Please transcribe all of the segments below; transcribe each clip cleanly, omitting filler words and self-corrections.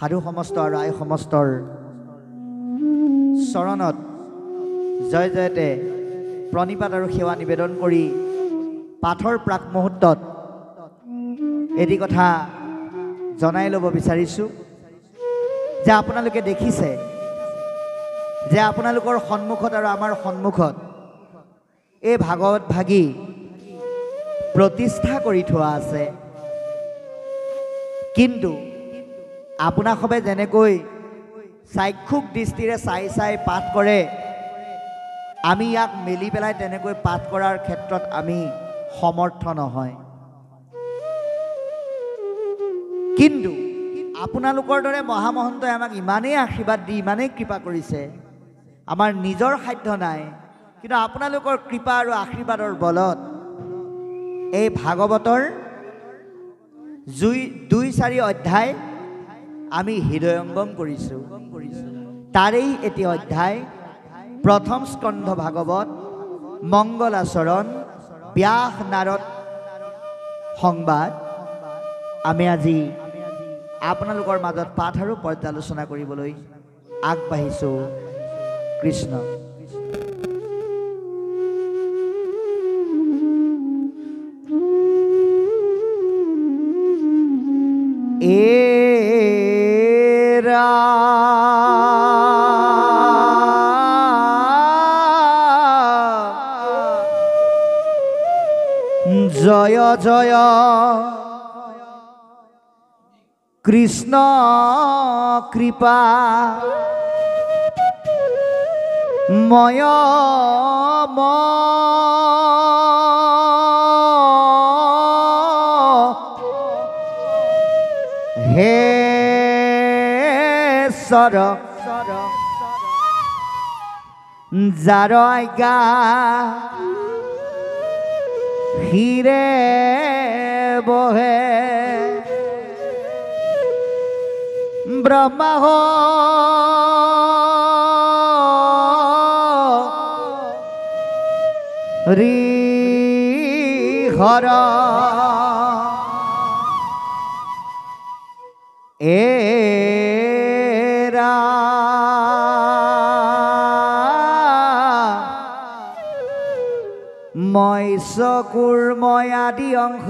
সাধু সমস্ত আৰু আই সমস্তৰ চৰণত জয় জয়তে প্ৰণিপাত আৰু সেৱা নিবেদন কৰি পাঠৰ প্ৰাক মুহূৰ্তত এটি কথা জনাই ল'ব বিচাৰিছোঁ যে আপোনালোকে দেখিছে যে আপোনালোকৰ সন্মুখত আৰু আমাৰ সন্মুখত এই ভাগৱত ভাগী প্ৰতিষ্ঠা কৰি থোৱা আছে। কিন্তু আপোনাসবে যেনেকৈ চাক্ষুক দৃষ্টিৰে চাই চাই পাঠ কৰে, আমি ইয়াক মেলি পেলাই তেনেকৈ পাঠ কৰাৰ ক্ষেত্ৰত আমি সমৰ্থ নহয়। কিন্তু আপোনালোকৰ দৰে মহামহন্তই আমাক ইমানেই আশীৰ্বাদ দি ইমানেই কৃপা কৰিছে, আমাৰ নিজৰ সাধ্য নাই, কিন্তু আপোনালোকৰ কৃপা আৰু আশীৰ্বাদৰ বলত এই ভাগৱতৰ 2-4 অধ্যায় আমি হৃদয়ঙ্গম কৰিছোঁ। তাৰেই এটি অধ্যায় প্ৰথম স্কন্ধ ভাগৱত মংগলাচৰণ ব্যাস নাৰদ সংবাদ আমি আজি আপোনালোকৰ মাজত পাঠ আৰু পৰ্যালোচনা কৰিবলৈ আগবাঢ়িছোঁ। কৃষ্ণ এৰা জয় জয় কৃষ্ণ কৃপা ময় হে সৰ যাৰ আজ্ঞা হিৰে বহে ব্ৰহ্মা ৰি হৰ এৰা মই চকুৰ মই আদি অংশ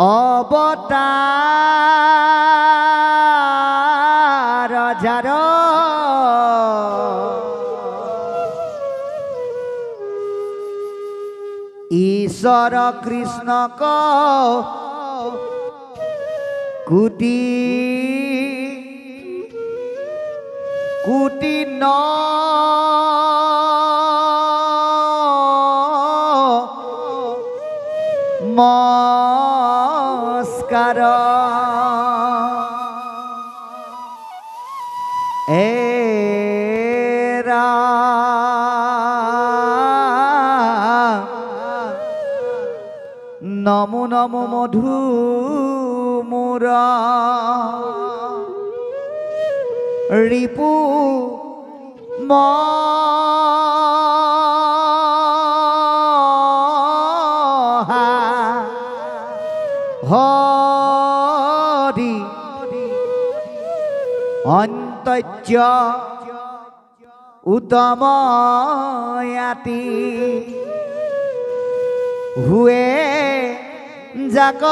অৱতাৰ যাৰ ঈশ্বৰ কৃষ্ণক কোটি কোটি নমস্কাৰ এৰা নমো নমো মধু মোৰ ৰিপু হৰি অন্তৰ্য উত্তময়াতি হুৱে যাক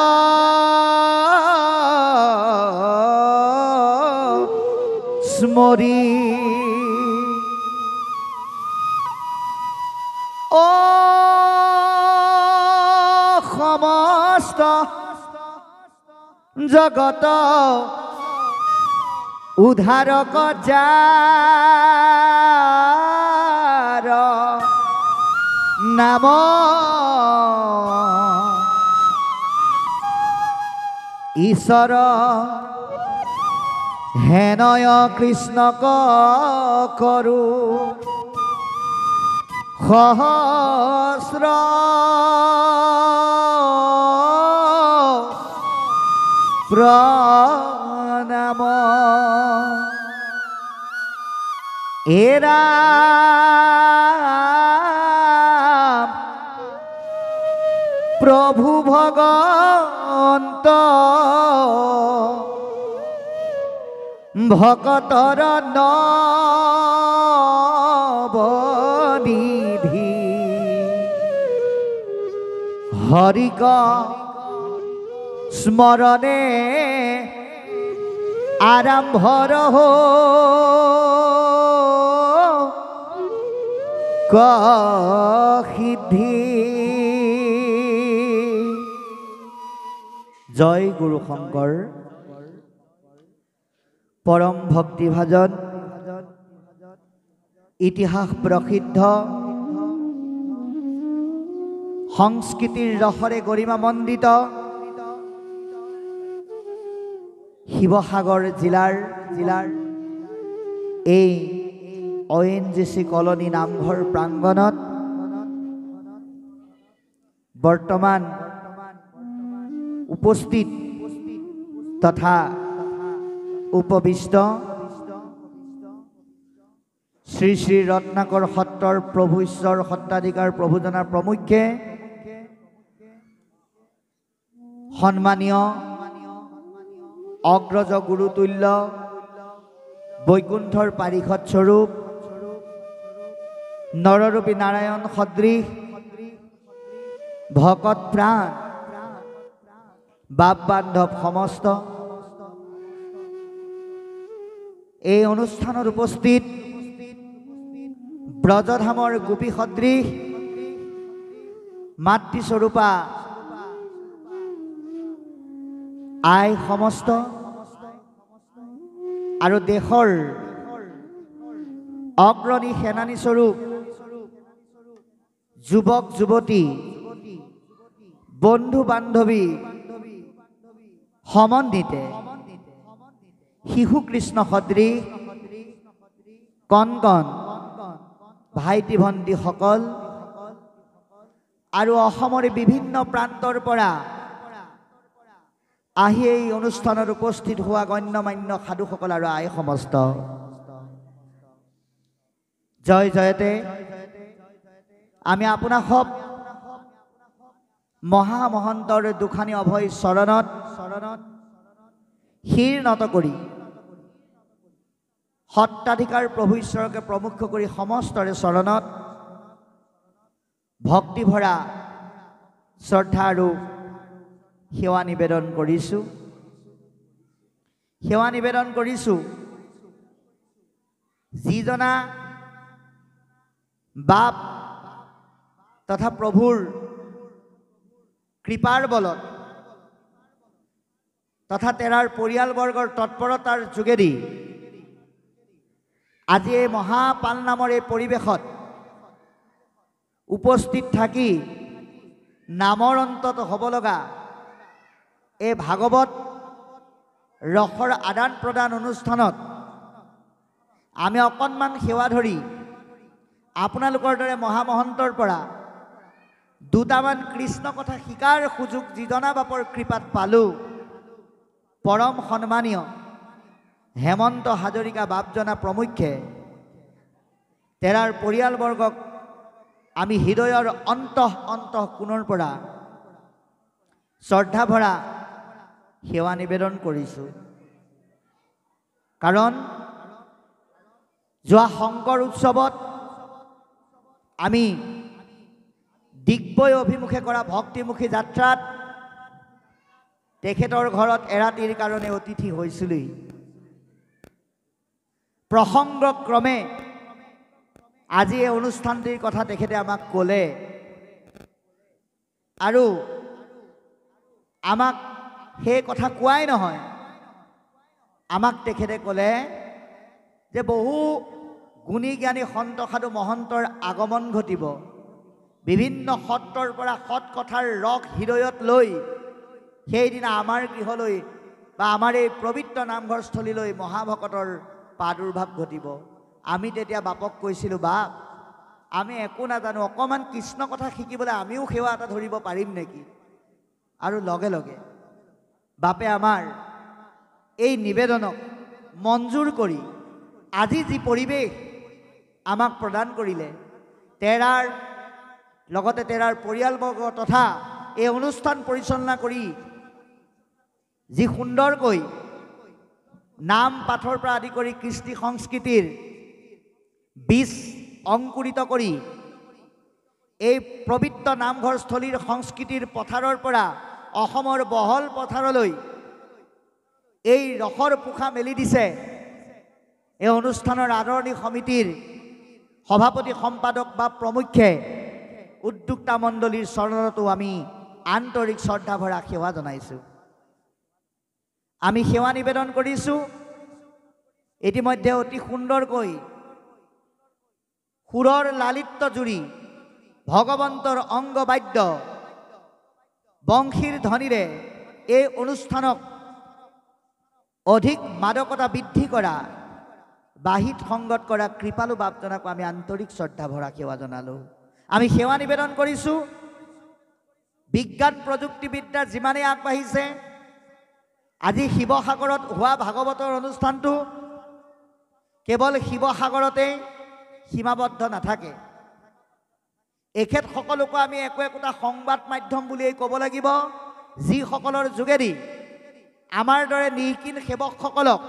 স্মৰি ও সমস্ত জগত উদ্ধাৰক যাৰ নাম ঈশ্বৰ হেনয় কৃষ্ণক কৰো সহস্ৰ প্ৰণাম এৰা প্ৰভু ভগবন্ত ভকতৰ নবনিধি হৰিক স্মৰণে আৰম্ভৰ সিদ্ধি। জয় গুৰু শংকৰ। পৰম ভক্তিভাজন ইতিহাস প্ৰসিদ্ধ সংস্কৃতিৰ ৰসৰে গৰিমামণ্ডিত শিৱসাগৰ জিলাৰ এই ONGC কলনী নামঘৰ প্ৰাংগণত বৰ্তমান উপস্থিত তথা উপবিষ্ট শ্ৰী শ্ৰী ৰত্নাকৰ সত্ৰৰ প্ৰভু ঈশ্বৰ সত্ৰাধিকাৰ প্ৰভুজনাৰ প্ৰমুখ্যে সন্মানীয় অগ্ৰজ গুৰুতুল্য বৈকুণ্ঠৰ পাৰিষদ স্বৰূপ নৰৰূপী নাৰায়ণ সদৃশ ভকত প্ৰাণ বাপ বান্ধৱ সমস্ত এই অনুষ্ঠানত উপস্থিত ব্ৰজধামৰ গোপী সদৃশ মাতৃস্বৰূপা আই সমস্ত আৰু দেশৰ অগ্ৰণী সেনানী স্বৰূপ যুৱক যুৱতী বন্ধু বান্ধৱী সমন্বিতে শিশু কৃষ্ণ সদৃশ কণ কণ ভাইটি ভণ্টিসকল আৰু অসমৰ বিভিন্ন প্ৰান্তৰ পৰা আহি এই অনুষ্ঠানত উপস্থিত হোৱা গণ্যমান্য সাধুসকল আৰু আই সমস্ত জয় জয়তে আমি আপোনাক মহামহন্তৰ দুখানি অভয় চৰণত শিৰ নত কৰি সত্ৰাধিকাৰ প্ৰভু ঈশ্বৰকে প্ৰমুখ কৰি সমস্তৰে চৰণত ভক্তি ভৰা শ্ৰদ্ধা আৰু সেৱা নিবেদন কৰিছোঁ যিজনা বাপ তথা প্ৰভুৰ কৃপাৰ বলত তথা তেৰাৰ পৰিয়ালবৰ্গৰ তৎপৰতাৰ যোগেদি আজি এই মহাপাল নামৰ এই পৰিৱেশত উপস্থিত থাকি নামৰ অন্তত হ'ব লগা এই ভাগৱত ৰসৰ আদান প্ৰদান অনুষ্ঠানত আমি অকণমান সেৱা ধৰি আপোনালোকৰ দৰে মহামহন্তৰ পৰা দুটামান কৃষ্ণ কথা শিকাৰ সুযোগ যিজনা বাপৰ কৃপাত পালোঁ পৰম সন্মানীয় হেমন্ত হাজৰিকা বাপজনা প্ৰমুখ্যে তেৰাৰ পৰিয়ালবৰ্গক আমি হৃদয়ৰ অন্তঃ কোণৰ পৰা শ্ৰদ্ধা ভৰা সেৱা নিবেদন কৰিছোঁ। কাৰণ যোৱা শংকৰ উৎসৱত আমি ডিগবৈ অভিমুখে কৰা ভক্তিমুখী যাত্ৰাত তেখেতৰ ঘৰত এৰাতিৰ কাৰণে অতিথি হৈছিলেই। প্ৰসংগক্ৰমে আজি এই অনুষ্ঠানটিৰ কথা তেখেতে আমাক ক'লে আৰু আমাক সেই কথা কোৱাই নহয়, আমাক তেখেতে ক'লে যে বহু গুণী জ্ঞানী সন্ত সাধু মহন্তৰ আগমন ঘটিব, বিভিন্ন সত্ৰৰ পৰা সৎ কথাৰ ৰস হৃদয়ত লৈ সেইদিনা আমাৰ গৃহলৈ বা আমাৰ এই পবিত্ৰ নামঘৰস্থলীলৈ মহাভকতৰ প্ৰাদুৰ্ভাৱ ঘটিব। আমি তেতিয়া বাপক কৈছিলোঁ, বাপ আমি একো নাজানো, অকণমান কৃষ্ণ কথা শিকিবলৈ আমিও সেৱা এটা ধৰিব পাৰিম নেকি? আৰু লগে লগে বাপে আমাৰ এই নিবেদনক মঞ্জুৰ কৰি আজি যি পৰিৱেশ আমাক প্ৰদান কৰিলে, তেৰাৰ লগতে তেৰাৰ পৰিয়ালবৰ্গ তথা এই অনুষ্ঠান পৰিচালনা কৰি যি সুন্দৰকৈ নাম পাঠৰ পৰা আদি কৰি কৃষ্টি সংস্কৃতিৰ বীজ অংকুৰিত কৰি এই পবিত্ৰ নামঘৰস্থলীৰ সংস্কৃতিৰ পথাৰৰ পৰা অসমৰ বহল পথাৰলৈ এই ৰসৰ পোখা মেলি দিছে। এই অনুষ্ঠানৰ আদৰণি সমিতিৰ সভাপতি সম্পাদক বা প্ৰমুখ্যে উদ্যোক্তা মণ্ডলীৰ চৰণতো আমি আন্তৰিক শ্ৰদ্ধা ভৰা সেৱা জনাইছোঁ। আমি সেৱা নিবেদন কৰিছোঁ। ইতিমধ্যে অতি সুন্দৰকৈ সুৰৰ লালিত্য জুৰি ভগৱন্তৰ অংগবাদ্য বংশীৰ ধ্বনিৰে এই অনুষ্ঠানক অধিক মাদকতা বৃদ্ধি কৰা বাহিত সংগত কৰা কৃপালু বাপজনাকো আমি আন্তৰিক শ্ৰদ্ধা ভৰা সেৱা জনালোঁ। আমি সেৱা নিবেদন কৰিছোঁ। বিজ্ঞান প্ৰযুক্তিবিদ্যা যিমানেই আগবাঢ়িছে, আজি শিৱসাগৰত হোৱা ভাগৱতৰ অনুষ্ঠানটো কেৱল শিৱসাগৰতে সীমাবদ্ধ নাথাকে। এখেতসকলকো আমি একোটা সংবাদ মাধ্যম বুলিয়েই ক'ব লাগিব, যিসকলৰ যোগেদি আমাৰ দৰে নিকিন সেৱকসকলক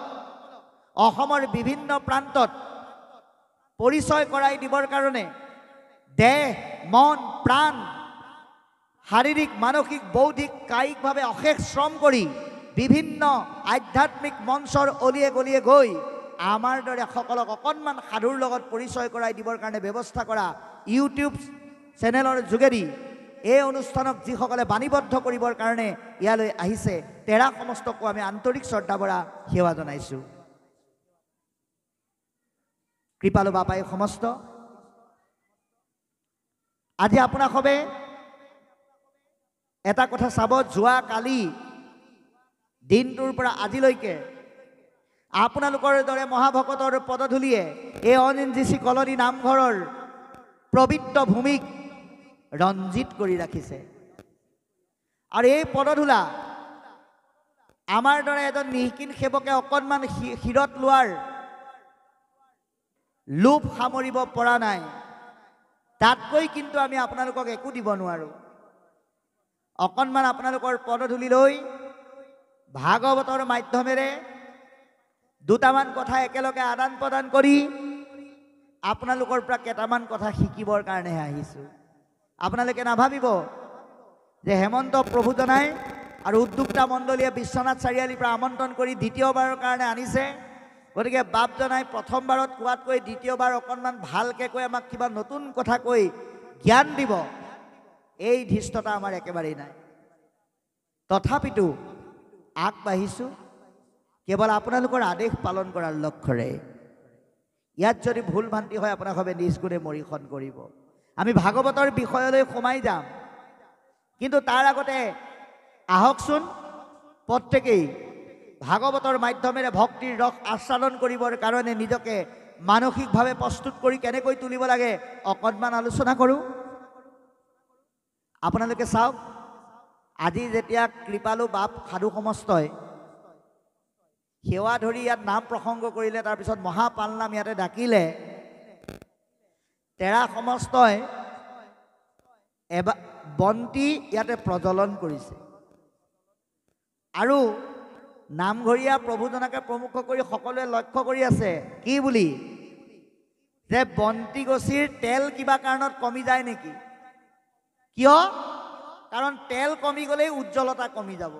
অসমৰ বিভিন্ন প্ৰান্তত পৰিচয় কৰাই দিবৰ কাৰণে দেহ মন প্ৰাণ শাৰীৰিক মানসিক বৌদ্ধিক কায়িকভাৱে অশেষ শ্ৰম কৰি বিভিন্ন আধ্যাত্মিক মঞ্চৰ অলিয়ে গলিয়ে গৈ আমাৰ দৰে সকলক অকণমান সাধুৰ লগত পৰিচয় কৰাই দিবৰ কাৰণে ব্যৱস্থা কৰা ইউটিউব চেনেলৰ যোগেদি এই অনুষ্ঠানক যিসকলে বাণীবদ্ধ কৰিবৰ কাৰণে ইয়ালৈ আহিছে, তেৰা সমস্তকো আমি আন্তৰিক শ্ৰদ্ধা ভৰা সেৱা জনাইছোঁ। কৃপালু বাপাই সমস্ত আজি আপোনাক সবে এটা কথা চাব, যোৱা কালি দিনটোৰ পৰা আজিলৈকে আপোনালোকৰ দৰে মহাভকতৰ পদধূলিয়ে এই অএনজিচি কলনী নামঘৰৰ পবিত্ৰ ভূমিক ৰঞ্জিত কৰি ৰাখিছে। আৰু এই পদধূলা আমাৰ দৰে এজন নিকিন সেৱকে অকণমান শিৰত লোৱাৰ লোভ সামৰিব পৰা নাই। তাতকৈ কিন্তু আমি আপোনালোকক একো দিব নোৱাৰোঁ। অকণমান আপোনালোকৰ পদধূলি লৈ ভাগৱতৰ মাধ্যমেৰে দুটামান কথা একেলগে আদান প্ৰদান কৰি আপোনালোকৰ পৰা কেইটামান কথা শিকিবৰ কাৰণেহে আহিছোঁ। আপোনালোকে নাভাবিব যে হেমন্ত প্ৰভুজনাই আৰু উদ্যোক্তা মণ্ডলীয়ে বিশ্বনাথ চাৰিআলিৰ পৰা আমন্ত্ৰণ কৰি দ্বিতীয়বাৰৰ কাৰণে আনিছে। গতিকে বাপজনাই প্ৰথমবাৰত কোৱাতকৈ দ্বিতীয়বাৰ অকণমান ভালকৈ কৈ আমাক কিবা নতুন কথা কৈ জ্ঞান দিব, এই ধৃষ্টতা আমাৰ একেবাৰেই নাই। তথাপিতো আগবাঢ়িছোঁ কেৱল আপোনালোকৰ আদেশ পালন কৰাৰ লক্ষ্যৰে। ইয়াত যদি ভুল ভ্ৰান্তি হয় আপোনাক সবে নিজ গুণে মৰিখন কৰিব। আমি ভাগৱতৰ বিষয়লৈ সোমাই যাম, কিন্তু তাৰ আগতে আহকচোন প্ৰত্যেকেই ভাগৱতৰ মাধ্যমেৰে ভক্তিৰ ৰস আস্বাদন কৰিবৰ কাৰণে নিজকে মানসিকভাৱে প্ৰস্তুত কৰি কেনেকৈ তুলিব লাগে অকণমান আলোচনা কৰোঁ। আপোনালোকে চাওক, আজি যেতিয়া কৃপালু বাপ সাধু সমস্তই সেৱা ধৰি ইয়াত নাম প্ৰসংগ কৰিলে, তাৰপিছত মহাপালনাম ইয়াতে ডাকিলে, তেৰা সমস্তই বন্তি ইয়াতে প্ৰজ্বলন কৰিছে। আৰু নামঘৰীয়া প্ৰভুজনাকে প্ৰমুখ কৰি সকলোৱে লক্ষ্য কৰি আছে কি বুলি, যে বন্তি গছিৰ তেল কিবা কাৰণত কমি যায় নেকি? কিয়? কাৰণ তেল কমি গ'লেই উজ্জ্বলতা কমি যাব।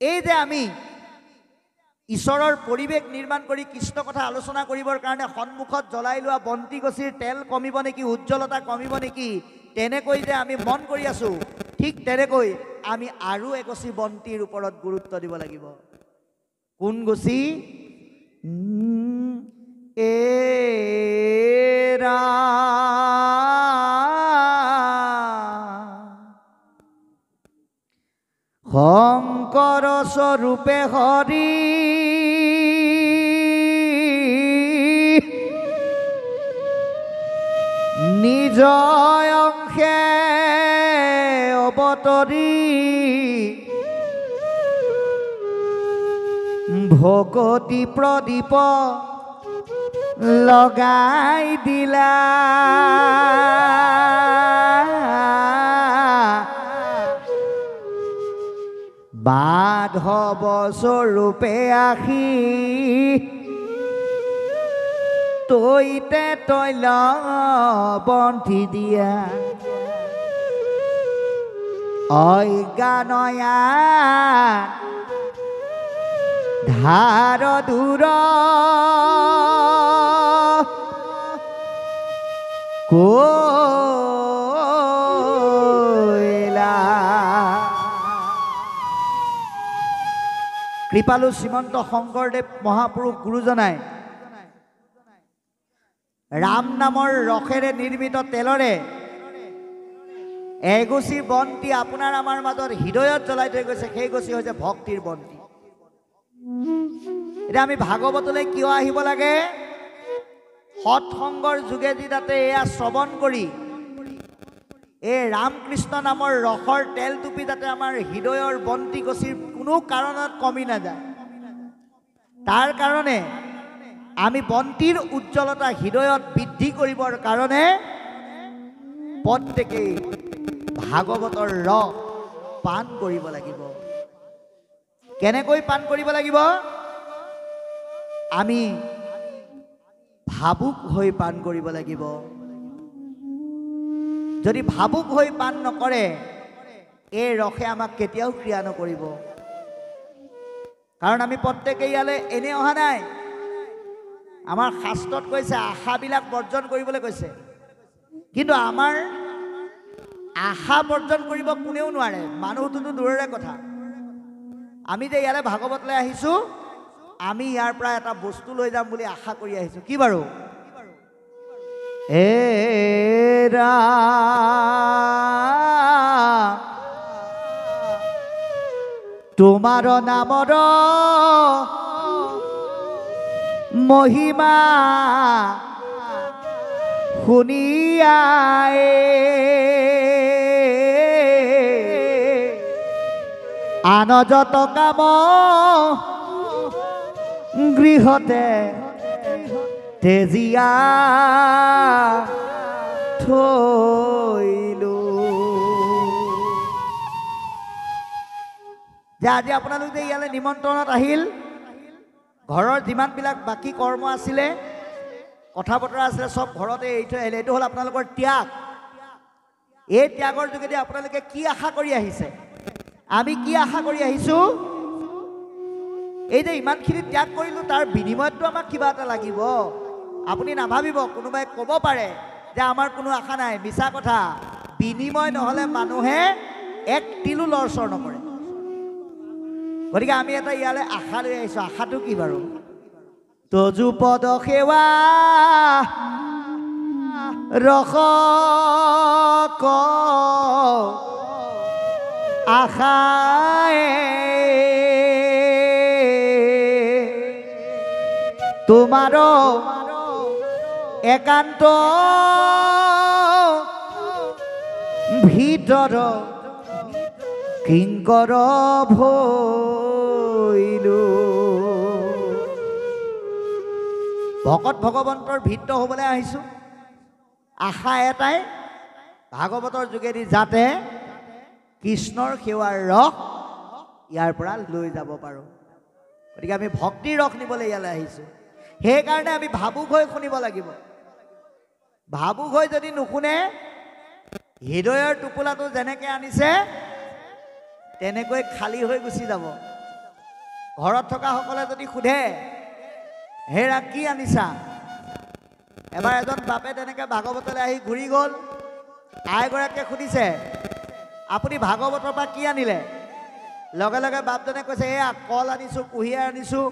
এই যে আমি ঈশ্বৰৰ পৰিৱেশ নিৰ্মাণ কৰি কৃষ্ণ কথা আলোচনা কৰিবৰ কাৰণে সন্মুখত জ্বলাই লোৱা বন্তি গছিৰ তেল কমিব নেকি, উজ্জ্বলতা কমিব নেকি, তেনেকৈ যে আমি মন কৰি আছোঁ, ঠিক তেনেকৈ আমি আৰু এগছি বন্তিৰ ওপৰত গুৰুত্ব দিব লাগিব। কোন গছি? এৰা শংকৰ স্বৰূপে হৰি নিজ অংশে অৱতৰি ভকতি প্ৰদীপ লগাই দিলা। বাধৱ স্বৰূপে আহি তৈতে তৈল বন্তি দিয়া অজ্ঞানয়া ধাৰ দূৰ কৈলা। কৃপালু শ্ৰীমন্ত শংকৰদেৱ মহাপুৰুষ গুৰুজনাই ৰাম নামৰ ৰসেৰে নিৰ্মিত তেলৰে এগছি বন্তি আপোনাৰ আমাৰ মাজত হৃদয়ত জ্বলাই থৈ গৈছে। সেই গছি হৈছে ভক্তিৰ বন্তি। এতিয়া আমি ভাগৱতলৈ কিয় আহিব লাগে? সৎসংগৰ যোগেদি তাতে এয়া শ্ৰৱণ কৰি এই ৰামকৃষ্ণ নামৰ ৰসৰ তেল টুপি যাতে আমাৰ হৃদয়ৰ বন্তি গছিৰ কোনো কাৰণত কমি নাযায়, তাৰ কাৰণে আমি বন্তিৰ উজ্জ্বলতা হৃদয়ত বৃদ্ধি কৰিবৰ কাৰণে প্ৰত্যেকেই ভাগৱতৰ ৰস পান কৰিব লাগিব। কেনেকৈ পান কৰিব লাগিব? আমি ভাবুক হৈ পান কৰিব লাগিব। যদি ভাবুক হৈ পান নকৰে এই ৰসে আমাক কেতিয়াও ক্ৰিয়া নকৰিব। কাৰণ আমি প্ৰত্যেকেই ইয়ালৈ এনে অহা নাই। আমাৰ শাস্ত্ৰত কৈছে আশাবিলাক বৰ্জন কৰিবলৈ কৈছে, কিন্তু আমাৰ আশা বৰ্জন কৰিব কোনেও নোৱাৰে, মানুহটোতো দূৰৰে কথা। আমি যে ইয়ালৈ ভাগৱতলৈ আহিছোঁ, আমি ইয়াৰ পৰা এটা বস্তু লৈ যাম বুলি আশা কৰি আহিছোঁ। কি বাৰু? এৰা তোমাৰ নামৰ মহিমা শুনিয়াই আন যত কাম গৃহতে তেজিয়া থৈলো। যে আজি আপোনালোক যে ইয়ালৈ নিমন্ত্ৰণত আহিল, ঘৰৰ যিমানবিলাক বাকী কৰ্ম আছিলে, কথা বতৰা আছিলে, চব ঘৰতে এৰি থৈ আহিলে। এইটো হ'ল আপোনালোকৰ ত্যাগ। এই ত্যাগৰ যোগেদি আপোনালোকে কি আশা কৰি আহিছে? আমি কি আশা কৰি আহিছোঁ? এই যে ইমানখিনি ত্যাগ কৰিলোঁ, তাৰ বিনিময়ততো আমাক কিবা এটা লাগিব। আপুনি নাভাবিব, কোনোবাই ক'ব পাৰে যে আমাৰ কোনো আশা নাই। মিছা কথা। বিনিময় নহ'লে মানুহে এক তিলো লৰচৰ নকৰে। গতিকে আমি এটা ইয়ালৈ আশা লৈ আহিছোঁ। আশাটো কি বাৰু? তজু পদ সেৱা ৰস আশায় তোমাৰ একান্ত ভিতৰ কিংকৰ ভৈলো। ভকত ভগৱন্তৰ ভিত্ৰ হ'বলৈ আহিছোঁ। আশা এটাই, ভাগৱতৰ যোগেদি যাতে কৃষ্ণৰ সেৱাৰ ৰস ইয়াৰ পৰা লৈ যাব পাৰোঁ। গতিকে আমি ভক্তিৰ ৰস নিবলৈ ইয়ালৈ আহিছোঁ। সেইকাৰণে আমি ভাবুক হৈ শুনিব লাগিব। ভাবুক হৈ যদি নুশুনে, হৃদয়ৰ টোপোলাটো যেনেকৈ আনিছে তেনেকৈ খালী হৈ গুচি যাব। ঘৰত থকা সকলে যদি সোধে, হেৰা কি আনিছা? এবাৰ এজন বাপে তেনেকৈ ভাগৱতলৈ আহি ঘূৰি গ'ল। আইগৰাকীয়ে সুধিছে, আপুনি ভাগৱতৰ পৰা কি আনিলে? লগে লগে বাপজনে কৈছে, এয়া কল আনিছোঁ, কুঁহিয়াৰ আনিছোঁ,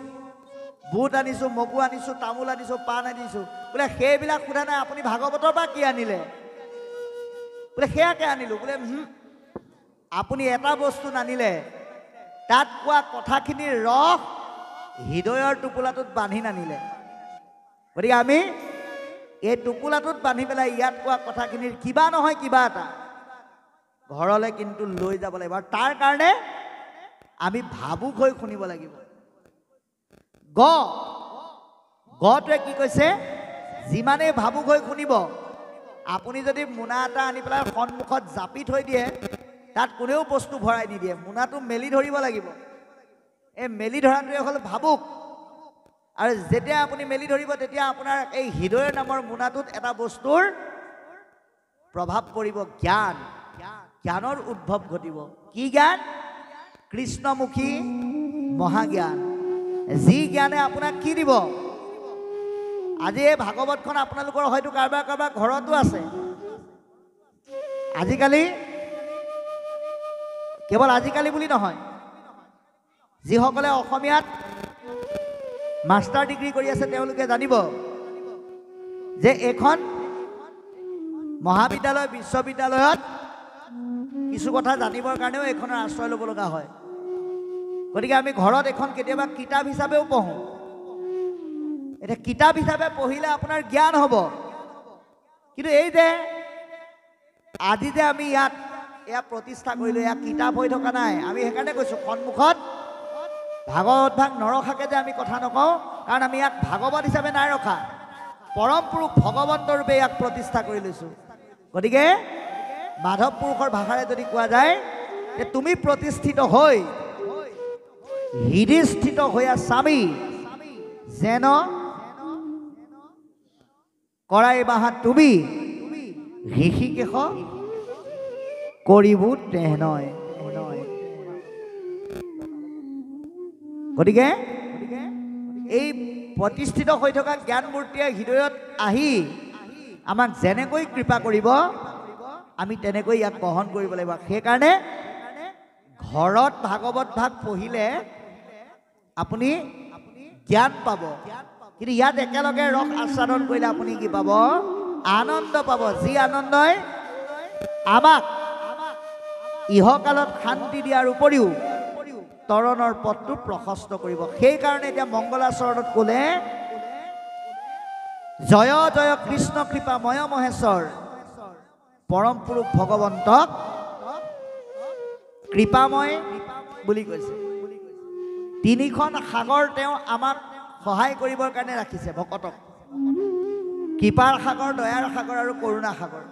বুট আনিছোঁ, মগু আনিছোঁ, তামোল আনিছোঁ, পাণ আনিছোঁ। বোলে সেইবিলাক সোধা নাই, আপুনি ভাগৱতৰ পৰা কি আনিলে? বোলে সেয়াকে আনিলোঁ। বোলে আপুনি এটা বস্তু নানিলে, তাত কোৱা কথাখিনিৰ ৰস হৃদয়ৰ টোপোলাটোত বান্ধি নানিলে। গতিকে আমি এই টোপোলাটোত বান্ধি পেলাই ইয়াত কোৱা কথাখিনিৰ কিবা নহয় কিবা এটা ঘৰলৈ কিন্তু লৈ যাব লাগিব। আৰু তাৰ কাৰণে আমি ভাবুক হৈ শুনিব লাগিব। গটোৱে কি কৈছে? যিমানেই ভাবুক হৈ শুনিব, আপুনি যদি মোনা এটা আনি পেলাই সন্মুখত জাপি থৈ দিয়ে, তাত কোনেও বস্তু ভৰাই নিদিয়ে মোনাটো মেলি ধৰিব লাগিব এই মেলি ধৰাটোৱে হ'ল ভাবুক আৰু যেতিয়া আপুনি মেলি ধৰিব তেতিয়া আপোনাৰ এই হৃদয় নামৰ মোনাটোত এটা বস্তুৰ প্ৰভাৱ পৰিব জ্ঞান জ্ঞানৰ উদ্ভৱ ঘটিব কি জ্ঞান কৃষ্ণমুখী মহাজ্ঞান যি জ্ঞানে আপোনাক কি দিব আজি এই ভাগৱতখন আপোনালোকৰ হয়তো কাৰোবাৰ কাৰোবাৰ ঘৰতো আছে আজিকালি কেৱল আজিকালি বুলি নহয় যিসকলে অসমীয়াত মাষ্টাৰ ডিগ্ৰী কৰি আছে তেওঁলোকে জানিব যে এখন মহাবিদ্যালয় বিশ্ববিদ্যালয়ত কিছু কথা জানিবৰ কাৰণেও এখনৰ আশ্ৰয় ল'ব লগা হয় গতিকে আমি ঘৰত এখন কেতিয়াবা কিতাপ হিচাপেও পঢ়োঁ এটা কিতাপ হিচাপে পঢ়িলে আপোনাৰ জ্ঞান হ'ব কিন্তু এই যে আজি যে আমি এয়া প্ৰতিষ্ঠা কৰিলোঁ এয়া কিতাপ হৈ থকা নাই আমি সেইকাৰণে কৈছোঁ সন্মুখত ভাগৱত ভাগ নৰখাকে যে আমি কথা নকওঁ কাৰণ আমি ইয়াক ভাগৱত হিচাপে নাই ৰখা পৰম পুৰুষ ভগৱন্ত ৰূপে ইয়াক প্ৰতিষ্ঠা কৰি লৈছোঁ গতিকে মাধৱ পুৰুষৰ ভাষাৰে যদি কোৱা যায় যে তুমি প্ৰতিষ্ঠিত হৈ হৃদিস্থিত হৈয়া স্বামী যেন কৰাই বাহা তুমি ঋষিকেশ কৰিব তেহনয় গতিকে এই প্ৰতিষ্ঠিত হৈ থকা জ্ঞান মূৰ্তিয়ে হৃদয়ত আহি আমাক যেনেকৈ কৃপা কৰিব আমি তেনেকৈ ইয়াক গ্ৰহণ কৰিব লাগিব সেইকাৰণে ঘৰত ভাগৱত ভাগ পঢ়িলে আপুনি জ্ঞান পাব কিন্তু ইয়াত একেলগে ৰস আস্বাদন কৰিলে আপুনি কি পাব আনন্দ পাব যি আনন্দই আমাক ইহকালত শান্তি দিয়াৰ উপৰিও তৰণৰ পথটো প্ৰশস্ত কৰিব সেইকাৰণে এতিয়া মংগলাচৰণত ক'লে জয় জয় কৃষ্ণ কৃপা ময় মহেশ্বৰ পৰম পুৰুষ ভগৱন্তক কৃপাময় বুলি কৈছে তিনিখন সাগৰ তেওঁ আমাক সহায় কৰিবৰ কাৰণে ৰাখিছে ভকতক কৃপাৰ সাগৰ দয়াৰ সাগৰ আৰু কৰোণা সাগৰ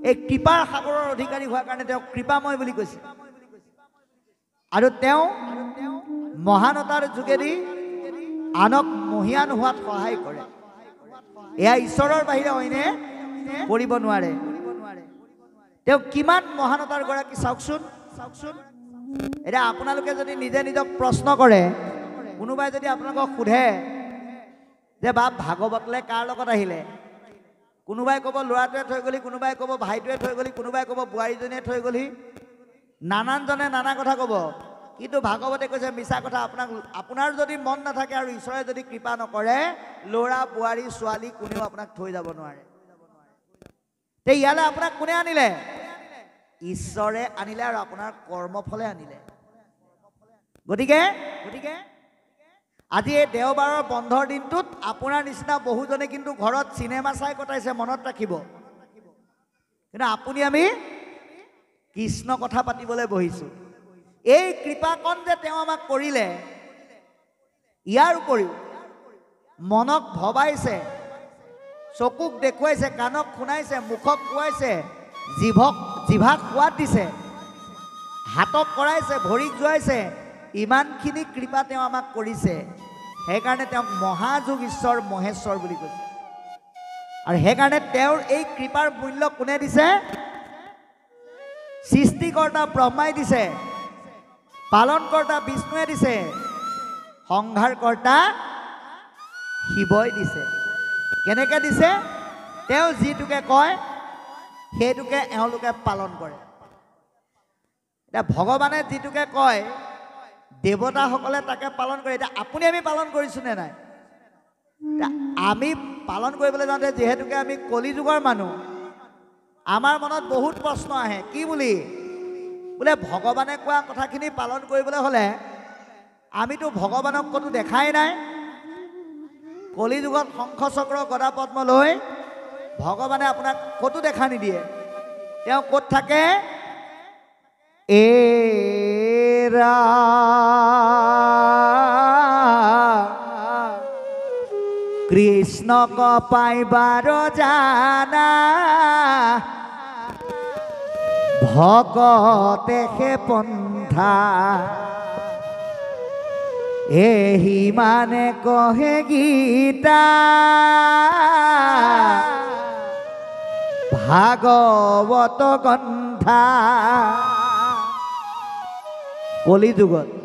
এই কৃপাৰ সাগৰৰ অধিকাৰী হোৱাৰ কাৰণে তেওঁ কৃপাময় বুলি কৈছে আৰু তেওঁ মহানতাৰ যোগেদি আনক মহিয়ান হোৱাত সহায় কৰে এয়া ঈশ্বৰৰ বাহিৰে অইনে কৰিব নোৱাৰে তেওঁ কিমান মহানতাৰ গৰাকী চাওকচোন এতিয়া আপোনালোকে যদি নিজে নিজক প্ৰশ্ন কৰে কোনোবাই যদি আপোনালোকক সোধে যে বাপ ভাগৱতলৈ কাৰ লগত আহিলে কোনোবাই ক'ব ল'ৰাটোৱে থৈ গ'লি কোনোবাই ক'ব ভাইটোৱে থৈ গ'লি কোনোবাই ক'ব বোৱাৰীজনীয়ে থৈ গ'লি নানানজনে নানা কথা ক'ব কিন্তু ভাগৱতে কৈছে মিছা কথা আপোনাৰ যদি মন নাথাকে আৰু ঈশ্বৰে যদি কৃপা নকৰে ল'ৰা বোৱাৰী ছোৱালী কোনেও আপোনাক থৈ যাব নোৱাৰে তে ইয়ালৈ আপোনাক কোনে আনিলে ঈশ্বৰে আনিলে আৰু আপোনাৰ কৰ্মফলে আনিলে গতিকে আজি এই দেওবাৰৰ বন্ধৰ দিনটোত আপোনাৰ নিচিনা বহুজনে কিন্তু ঘৰত চিনেমা চাই কটাইছে মনত ৰাখিব কিন্তু আপুনি আমি কৃষ্ণ কথা পাতিবলৈ বহিছোঁ এই কৃপাকণ যে তেওঁ আমাক কৰিলে ইয়াৰ উপৰিও মনক ভবাইছে চকুক দেখুৱাইছে কাণক শুনাইছে মুখক খুৱাইছে জিভাক সোৱাদ দিছে হাতক কৰাইছে ভৰিক জোৱাইছে ইমানখিনি কৃপা তেওঁ আমাক কৰিছে সেইকাৰণে তেওঁক মহাযোগ ঈশ্বৰ মহেশ্বৰ বুলি কৈছে আৰু সেইকাৰণে তেওঁৰ এই কৃপাৰ মূল্য কোনে দিছে সৃষ্টিকৰ্তা ব্ৰহ্মাই দিছে পালনকৰ্তা বিষ্ণুৱে দিছে সংহাৰকৰ্তা শিৱই দিছে কেনেকৈ দিছে তেওঁ যিটোকে কয় সেইটোকে এওঁলোকে পালন কৰে এতিয়া ভগৱানে যিটোকে কয় দেৱতাসকলে তাকে পালন কৰে এতিয়া আপুনি আমি পালন কৰিছোঁ নে নাই আমি পালন কৰিবলৈ যাওঁতে যিহেতুকে আমি কলিযুগৰ মানুহ আমাৰ মনত বহুত প্ৰশ্ন আহে কি বুলি বোলে ভগৱানে কোৱা কথাখিনি পালন কৰিবলৈ হ'লে আমিতো ভগৱানক ক'তো দেখাই নাই কলিযুগত শংখ চক্ৰ গদা পদ্ম লৈ ভগৱানে আপোনাক ক'তো দেখা নিদিয়ে তেওঁ ক'ত থাকে এৰা কৃষ্ণক পাইবাৰ জানা ভকতেহে পন্থা এহি মানে কহে গীতা ভাগৱত গ্ৰন্থা কলিযুগত